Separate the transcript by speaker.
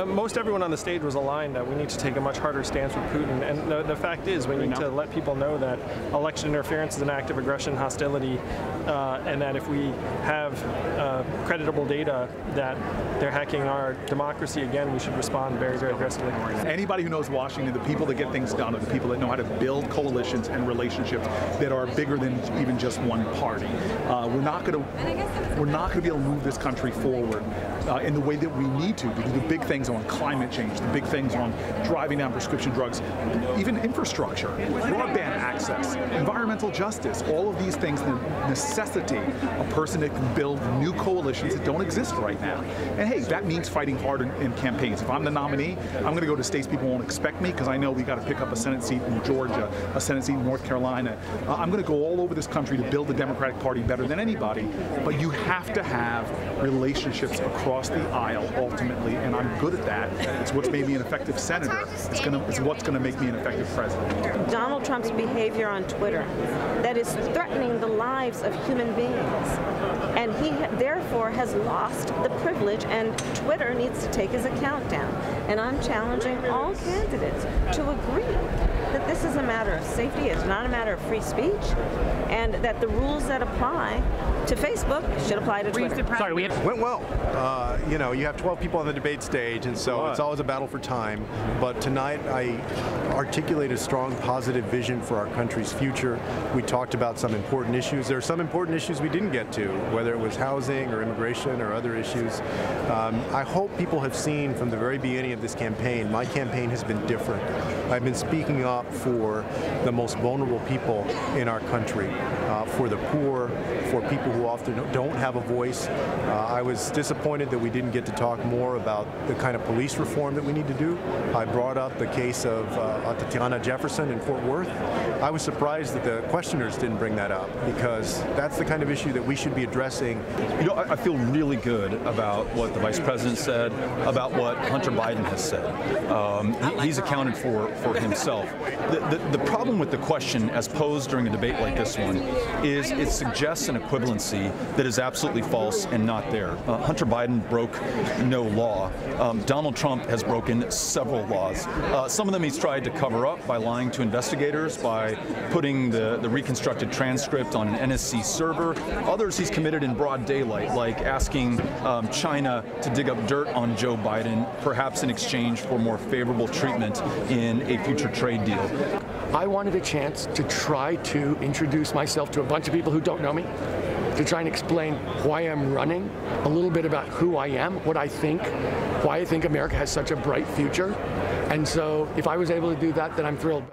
Speaker 1: most everyone on the stage was aligned that we need to take a much harder stance with Putin. And the fact is, we need to let people know that election interference is an act of aggression, hostility, and that if we have creditable data that they're hacking our democracy again, we should respond very, very aggressively.
Speaker 2: Anybody who knows Washington, the people that get things done are the people that know how to build coalitions and relationships that are bigger than even just one party. We're not going to be able to move this country forward in the way that we need to do the big things on climate change, the big things on driving down prescription drugs, even infrastructure, broadband access, environmental justice, all of these things necessitate a person that can build new coalitions that don't exist right now. And hey, that means fighting hard in campaigns. If I'm the nominee, I'm going to go to states people won't expect me, because I know we got to pick up a Senate seat in Georgia, a Senate seat in North Carolina. I'm going to go all over this country to build the Democratic Party better than anybody, but you have to have relationships across the aisle ultimately, and I'm good at that. It's what's made me an effective senator. It's what's going to make me an effective president.
Speaker 3: Donald Trump's behavior on Twitter that is threatening the lives of human beings, and he therefore has lost the privilege, and Twitter needs to take his account down. And I'm challenging all candidates to agree that this is a matter of safety, it's not a matter of free speech, and that the rules that apply to Facebook should apply to Twitter.
Speaker 4: Sorry,
Speaker 5: went well. You know, you have 12 people on the debate stage, and so it's always a battle for time. But tonight, I articulated a strong, positive vision for our country's future. We talked about some important issues. There are some important issues we didn't get to, whether it was housing or immigration or other issues. I hope people have seen from the very beginning of this campaign, my campaign has been different. I've been speaking up for the most vulnerable people in our country, for the poor, for people who often don't have a voice. I was disappointed that we didn't get to talk more about the kind of police reform that we need to do. I brought up the case of Tatiana Jefferson in Fort Worth. I was surprised that the questioners didn't bring that up, because that's the kind of issue that we should be addressing.
Speaker 6: You know, I feel really good about what the Vice President said, about what Hunter Biden has said. He's accounted for himself. The problem with the question as posed during a debate like this one is it suggests an equivalency that is absolutely false and not there. Hunter Biden broke no law. Donald Trump has broken several laws. Some of them he's tried to cover up by lying to investigators, by putting the reconstructed transcript on an NSC server. Others he's committed in broad daylight, like asking China to dig up dirt on Joe Biden, perhaps in exchange for more favorable treatment in a future trade deal.
Speaker 4: I wanted a chance to try to introduce myself to a bunch of people who don't know me, to try and explain why I'm running, a little bit about who I am, what I think, why I think America has such a bright future. And so if I was able to do that, then I'm thrilled.